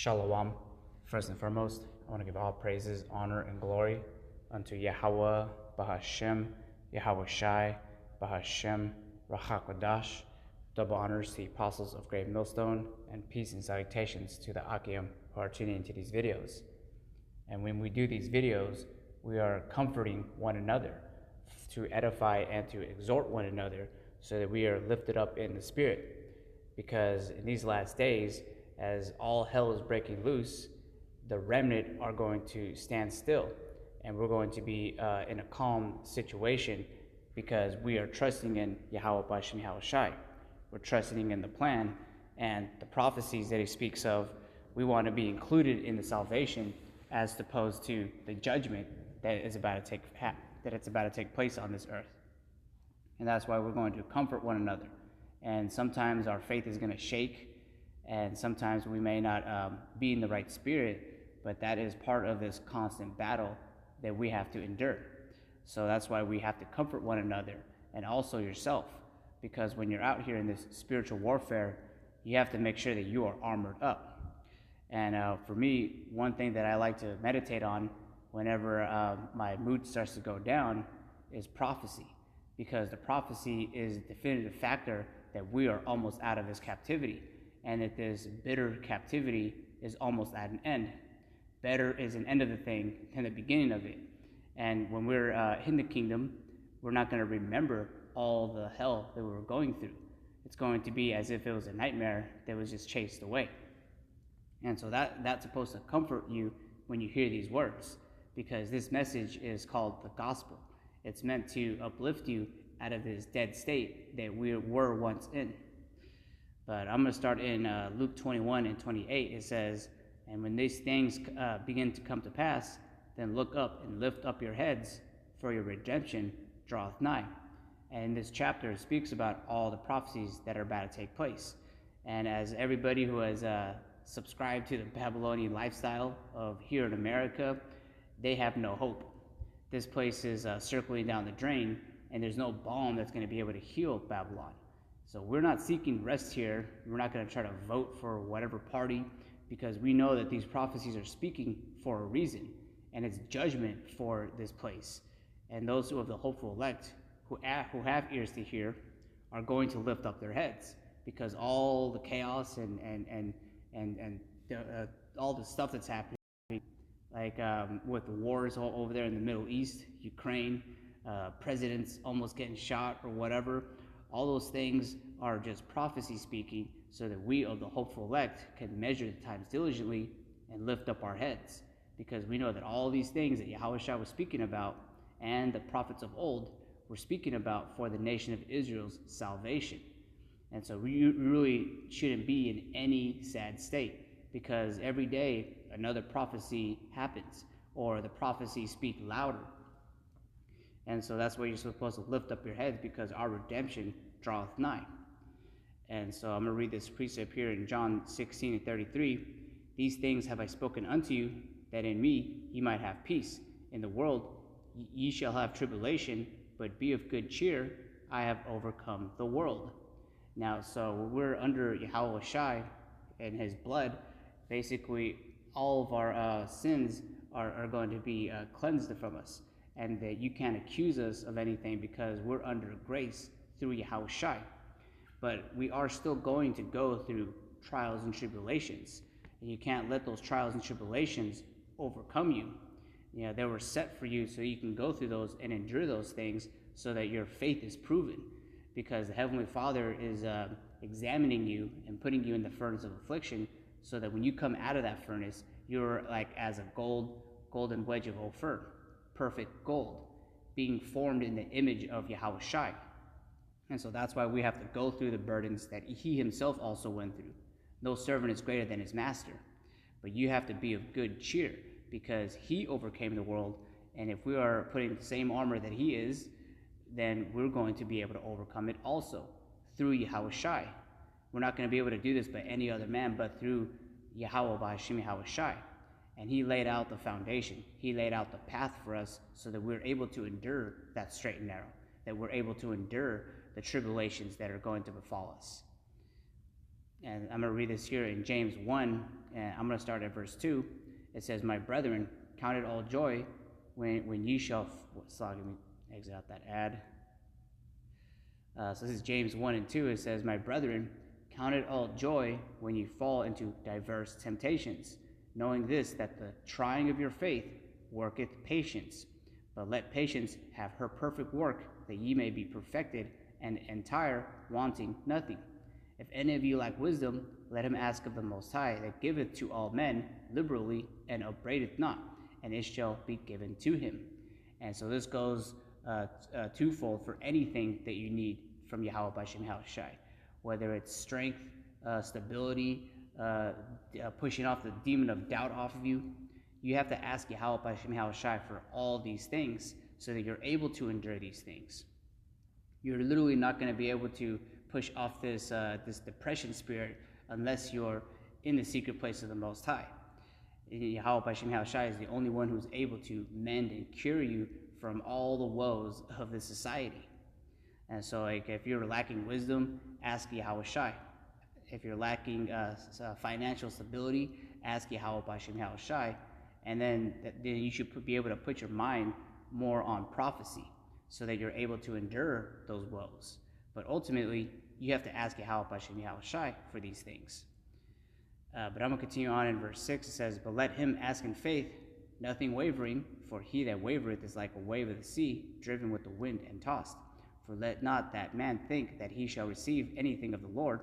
Shalom. First and foremost, I want to give all praises, honor, and glory unto Yahweh, Bahashem, Yahweh Shai, Bahashem, Rahakodash. Double honors to the apostles of Great Millstone, and peace and salutations to the Akim who are tuning into these videos. And when we do these videos, we are comforting one another to edify and to exhort one another so that we are lifted up in the spirit. Because in these last days, as all hell is breaking loose, the remnant are going to stand still, and we're going to be in a calm situation because we are trusting in Yahweh Bashem Yahweh Shai. We're trusting in the plan and the prophecies that he speaks of. We want to be included in the salvation as opposed to the judgment that is about to take place on this earth. And that's why we're going to comfort one another. And sometimes our faith is going to shake, and sometimes we may not be in the right spirit, but that is part of this constant battle that we have to endure. So that's why we have to comfort one another, and also yourself, because when you're out here in this spiritual warfare, you have to make sure that you are armored up. And for me, one thing that I like to meditate on whenever my mood starts to go down is prophecy, because the prophecy is a definitive factor that we are almost out of this captivity, and that this bitter captivity is almost at an end. Better is an end of the thing than the beginning of it. And when we're in the kingdom, we're not going to remember all the hell that we were going through. It's going to be as if it was a nightmare that was just chased away. And so that's supposed to comfort you when you hear these words, because this message is called the gospel. It's meant to uplift you out of this dead state that we were once in. But I'm going to start in Luke 21 and 28. It says, "And when these things begin to come to pass, then look up and lift up your heads, for your redemption draweth nigh." And this chapter speaks about all the prophecies that are about to take place. And as everybody who has subscribed to the Babylonian lifestyle of here in America, they have no hope. This place is circling down the drain, and there's no balm that's going to be able to heal Babylon. So we're not seeking rest here. We're not going to try to vote for whatever party, because we know that these prophecies are speaking for a reason, and it's judgment for this place. And those who have the hopeful elect, who have ears to hear, are going to lift up their heads, because all the chaos and all the stuff that's happening, like with the wars all over there in the Middle East, Ukraine, presidents almost getting shot or whatever. All those things are just prophecy speaking, so that we of the hopeful elect can measure the times diligently and lift up our heads, because we know that all these things that Yahweh Shai was speaking about and the prophets of old were speaking about for the nation of Israel's salvation. And so we really shouldn't be in any sad state, because every day another prophecy happens, or the prophecies speak louder. And so that's why you're supposed to lift up your heads, because our redemption draweth nigh. And so I'm going to read this precept here in John 16 and 33. "These things have I spoken unto you, that in me ye might have peace. In the world ye shall have tribulation, but be of good cheer. I have overcome the world." Now, so we're under Yahweh Shai and his blood. Basically, all of our sins are going to be cleansed from us, and that you can't accuse us of anything, because we're under grace through Yahweh Shai. But we are still going to go through trials and tribulations, and you can't let those trials and tribulations overcome you. You know, they were set for you so you can go through those and endure those things, so that your faith is proven, because the Heavenly Father is examining you and putting you in the furnace of affliction, so that when you come out of that furnace, you're like as a golden wedge of Ophir, perfect gold, being formed in the image of Yahweh Shai. And so that's why we have to go through the burdens that he himself also went through. No servant is greater than his master. But you have to be of good cheer, because he overcame the world. And if we are putting the same armor that he is, then we're going to be able to overcome it also through Yahweh Shai. We're not going to be able to do this by any other man, but through Yahweh Bahashem Yahweh Shai. And he laid out the foundation. He laid out the path for us, so that we're able to endure that straight and narrow, that we're able to endure the tribulations that are going to befall us. And I'm going to read this here in James 1, and I'm going to start at verse 2. It says, "My brethren, count it all joy when ye shall..." Let me exit out that ad. So this is James 1 and 2. It says, "My brethren, count it all joy when you fall into diverse temptations, knowing this, that the trying of your faith worketh patience. But let patience have her perfect work, that ye may be perfected and entire, wanting nothing. If any of you lack wisdom, let him ask of the Most High, that giveth to all men liberally, and upbraideth not, and it shall be given to him." And so this goes twofold for anything that you need from Yahweh B'Shem Yahushai, whether it's strength, stability, pushing off the demon of doubt off of you. You have to ask Yahweh B'Shem Yahushai for all these things so that you're able to endure these things. You're literally not going to be able to push off this depression spirit unless you're in the secret place of the Most High. Yahweh B'Shem Yahushai is the only one who's able to mend and cure you from all the woes of this society. And so, if you're lacking wisdom, ask Yahweh Shai. If you're lacking financial stability, ask Yahweh B'Shem Yahushai. And then you should be able to put your mind more on prophecy so that you're able to endure those woes. But ultimately, you have to ask Yahweh B'Shem Yahushai for these things. But I'm going to continue on in verse 6. It says, "But let him ask in faith, nothing wavering, for he that wavereth is like a wave of the sea, driven with the wind and tossed. For let not that man think that he shall receive anything of the Lord.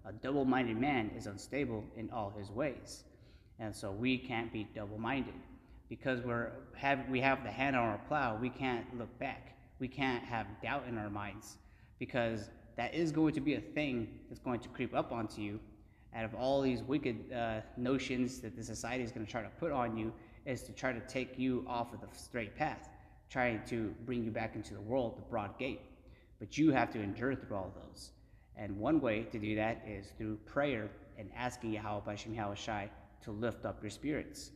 A double-minded man is unstable in all his ways." And so we can't be double-minded. Because we have the hand on our plow, we can't look back. We can't have doubt in our minds, because that is going to be a thing that's going to creep up onto you. Out of all these wicked notions that the society is going to try to put on you, is to try to take you off of the straight path, trying to bring you back into the world, the broad gate. But you have to endure through all those. And one way to do that is through prayer and asking Yahweh B'Shem Yahushai to lift up your spirits.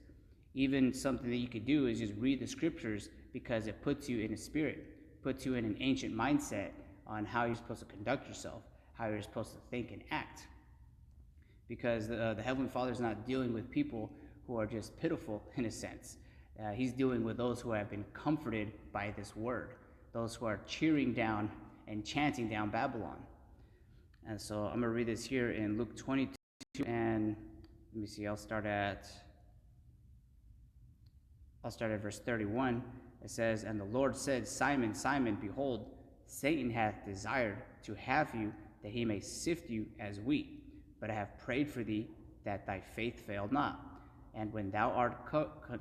Even something that you could do is just read the scriptures, because it puts you in a spirit, puts you in an ancient mindset on how you're supposed to conduct yourself, how you're supposed to think and act. Because the Heavenly Father is not dealing with people who are just pitiful in a sense. He's dealing with those who have been comforted by this word, those who are cheering down and chanting down Babylon. And so I'm going to read this here in Luke 22, and let me see, I'll start at verse 31. It says, "And the Lord said, Simon, Simon, behold, Satan hath desired to have you, that he may sift you as wheat. But I have prayed for thee, that thy faith fail not. And when thou art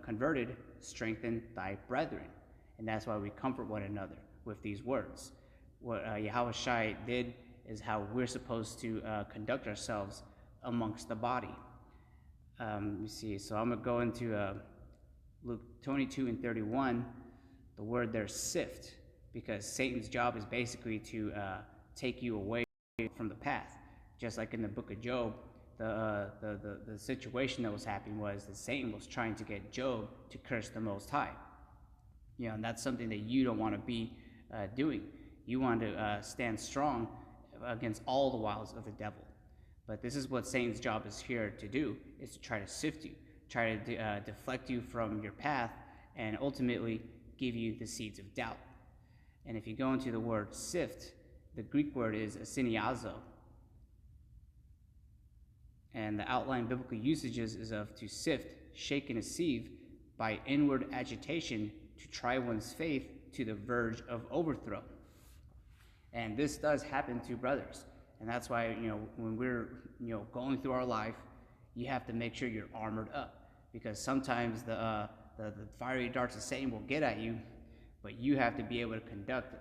converted, strengthen thy brethren." And that's why we comfort one another with these words. What Yahweh Shai did is how we're supposed to conduct ourselves amongst the body. Let me see. So I'm going to go into Luke 22 and 31. The word there, sift, because Satan's job is basically to take you away from the path. Just like in the book of Job, the situation that was happening was that Satan was trying to get Job to curse the Most High. And that's something that you don't want to be doing. You want to stand strong against all the wiles of the devil. But this is what Satan's job is here to do, is to try to sift you, try to deflect you from your path, and ultimately give you the seeds of doubt. And if you go into the word sift, the Greek word is asiniazo. And the outline biblical usages is of to sift, shake, and sieve by inward agitation to try one's faith to the verge of overthrow. And this does happen to brothers. And that's why, when we're, going through our life, you have to make sure you're armored up. Because sometimes the fiery darts of Satan will get at you, but you have to be able to conduct,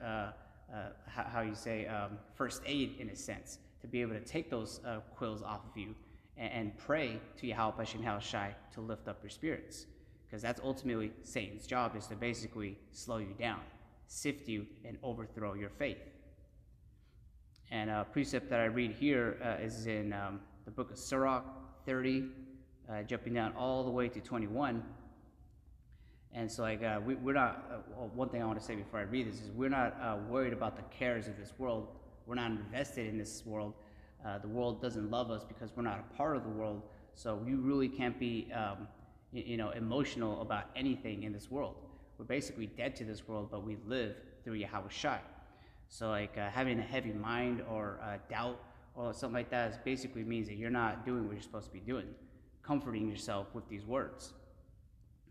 first aid in a sense, to be able to take those quills off of you and pray to Yahweh B'Shem Yahushai to lift up your spirits. Because that's ultimately Satan's job, is to basically slow you down, sift you, and overthrow your faith. And a precept that I read here is in the book of Sirach 30, jumping down all the way to 21. And so, we're not, one thing I want to say before I read this is we're not worried about the cares of this world. We're not invested in this world. The world doesn't love us because we're not a part of the world. So we really can't be, emotional about anything in this world. We're basically dead to this world, but we live through Yahweh Shai. So like having a heavy mind or doubt or something like that is basically means that you're not doing what you're supposed to be doing, comforting yourself with these words.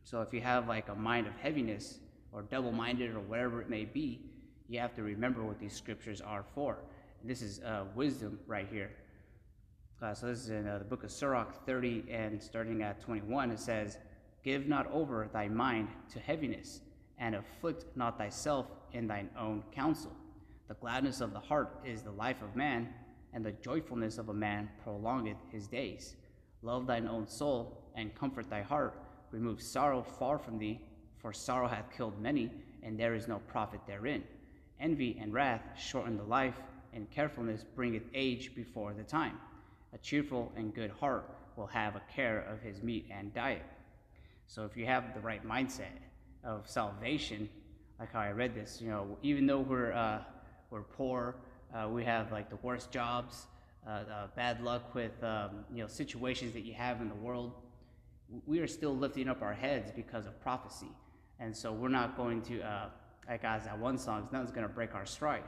So if you have like a mind of heaviness or double-minded or whatever it may be, you have to remember what these scriptures are for. And this is wisdom right here. So this is in the book of Sirach 30 and starting at 21. It says, "Give not over thy mind to heaviness, and afflict not thyself in thine own counsel. The gladness of the heart is the life of man, and the joyfulness of a man prolongeth his days. Love thine own soul, and comfort thy heart. Remove sorrow far from thee, for sorrow hath killed many, and there is no profit therein. Envy and wrath shorten the life, and carefulness bringeth age before the time. A cheerful and good heart will have a care of his meat and diet." So if you have the right mindset of salvation, like how I read this, even though we're poor, we have like the worst jobs, bad luck with situations that you have in the world, we are still lifting up our heads because of prophecy. And so we're not going to, like as that one song, nothing's going to break our stride.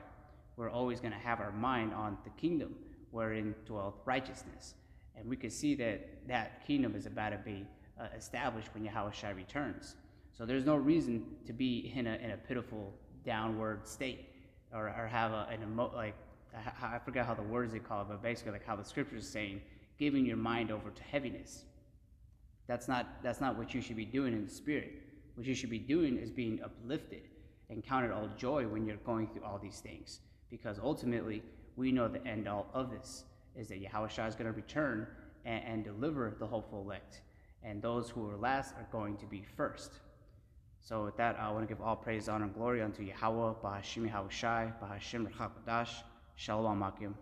We're always going to have our mind on the kingdom wherein dwelleth righteousness. And we can see that that kingdom is about to be established when Yahweh Shai returns. So there's no reason to be in a pitiful downward state or have I forget how the words they call it, but basically like how the scripture is saying, giving your mind over to heaviness. That's not what you should be doing in the spirit. What you should be doing is being uplifted and count it all joy when you're going through all these things. Because ultimately, we know the end all of this is that Yahweh Shai is going to return and deliver the hopeful elect. And those who are last are going to be first. So with that, I want to give all praise, honor, and glory unto Yahweh, Bahashim Yahweh Shai, Bahashim Rachak Kodash, Shalom Akim.